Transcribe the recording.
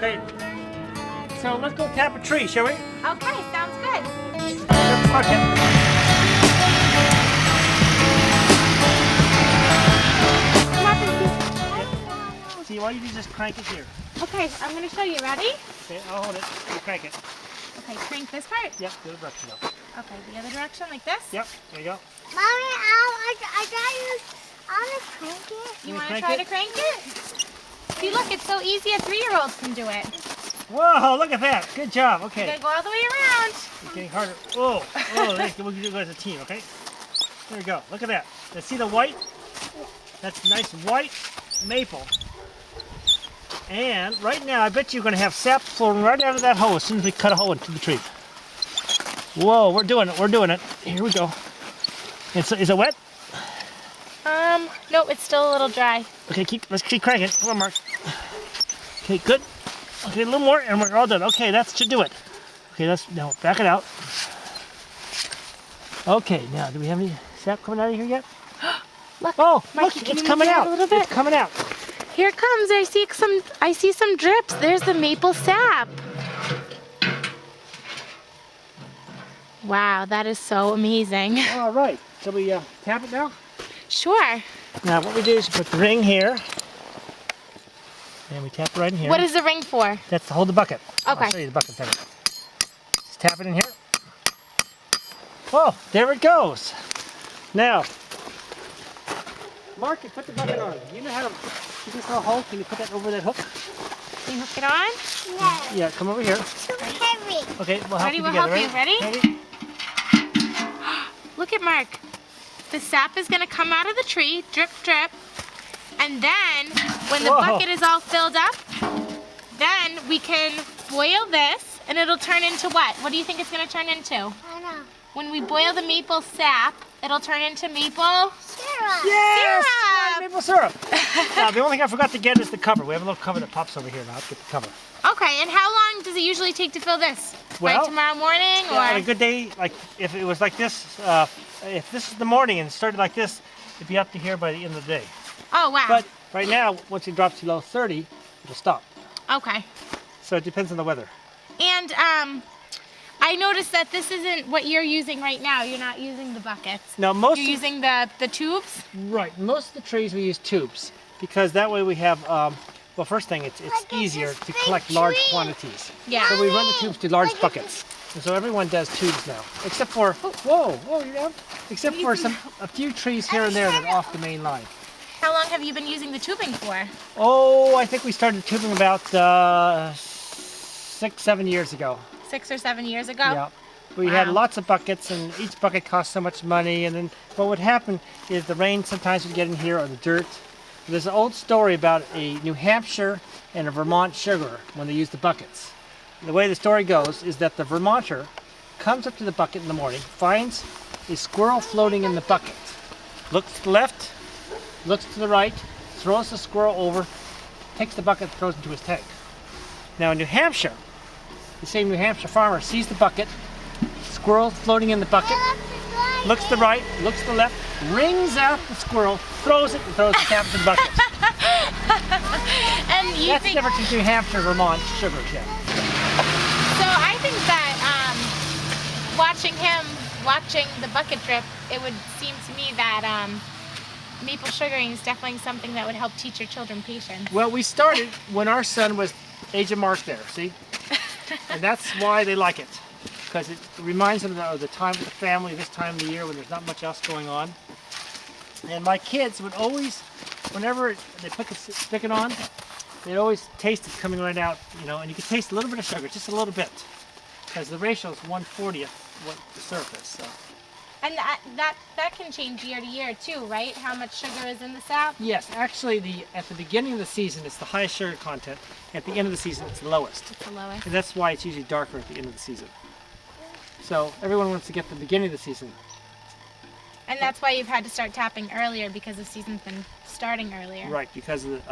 Okay. So let's go tap a tree, shall we? Okay, sounds good. Okay. See, why don't you just crank it here? Okay, I'm going to show you. Ready? Okay, I'll hold it. You crank it. Okay, crank this part. Yep, the other direction though. Okay, the other direction, like this? Yep, there you go. Mommy, I want to crank it. You want to try to crank it? See, look, it's so easy. A 3-year-old can do it. Whoa, look at that. Good job. Okay. You're going to go all the way around. It's getting harder. Oh, we'll do it as a team, okay? There we go. Look at that. Let's see the white? That's nice white maple. And right now, I bet you're going to have sap flowing right out of that hole as soon as we cut a hole into the tree. Whoa, we're doing it. We're doing it. Here we go. Is it wet? No, it's still a little dry. Okay, let's keep cranking. Come on, Mark. Okay, good. Okay, a little more, and we're all done. Okay, that should do it. Okay, now back it out. Okay, now do we have any sap coming out of here yet? Look, oh, Mikey, look, can it's you coming move out. a little bit? It's coming out. Here it comes. I see some drips. There's the maple sap. Wow, that is so amazing. All right, so we tap it now? Sure. Now what we do is put the ring here, and we tap it right in here. What is the ring for? That's to hold the bucket. Okay. I'll show you the bucket in a second. Just tap it in here. Oh, there it goes. Now, Mark, put the bucket on. You know how to keep this little hole? Can you put that over that hook? Can you hook it on? Yeah. Yeah, come over here. Too heavy. Okay, we'll help Ready? you We'll together. help you. Ready? Ready? Look at Mark. The sap is going to come out of the tree, drip, drip. And then, when the Whoa. bucket is all filled up, then we can boil this, and it'll turn into what? What do you think it's going to turn into? I know. When we boil the maple sap, it'll turn into maple Syrup. Yes! syrup. Maple syrup. Now, the only thing I forgot to get is the cover. We have a little cover that pops over here. Now, let's get the cover. Okay, and how long does it usually take to fill this? Well, Like tomorrow morning, or? On a good day, like if it was like this, if this is the morning and started like this, it'd be up to here by the end of the day. Oh, wow. But right now, once it drops below 30, it'll stop. Okay. So it depends on the weather. And I noticed that this isn't what you're using right now. You're not using the buckets. Now most You're using the tubes? right, most of the trees we use tubes because that way we have. Well, first thing, it's Look at easier this to big collect large tree. quantities. Yeah. So we run the tubes to large Look at buckets. And so everyone does tubes now, except for whoa, you know, except for a few trees here and there that are off the main line. How long have you been using the tubing for? Oh, I think we started tubing about 6-7 years ago. 6 or 7 years ago? Yeah. We had Wow. lots of buckets, and each bucket cost so much money. And then what would happen is the rain sometimes would get in here, or the dirt. There's an old story about a New Hampshire and a Vermont sugarer when they used the buckets. The way the story goes is that the Vermonter comes up to the bucket in the morning, finds a squirrel floating in the bucket, looks to the left, looks to the right, throws the squirrel over, takes the bucket, throws it into his tank. Now in New Hampshire, the same New Hampshire farmer sees the bucket, squirrel floating in the bucket, looks to the right, looks to the left, wrings out the squirrel, throws it, and throws the cap in the bucket. And you That's the think, difference between New Hampshire and Vermont sugar cane. so I think that watching the bucket drip, it would seem to me that maple sugaring is definitely something that would help teach your children patience. Well, we started when our son was age of Mark there, see? And that's why they like it. Because it reminds them of the time with the family, this time of the year when there's not much else going on. And my kids would always, whenever they put the spigot on, they'd always taste it coming right out, you know, and you could taste a little bit of sugar, just a little bit. Because the ratio is 1/40th what the syrup is. So. And that can change year to year too, right? How much sugar is in the sap? Yes, actually at the beginning of the season it's the highest sugar content. At the end of the season it's the lowest. It's the lowest. And that's why it's usually darker at the end of the season. So everyone wants to get the beginning of the season. And that's why you've had to start tapping earlier, because the season's been starting earlier. Right, because of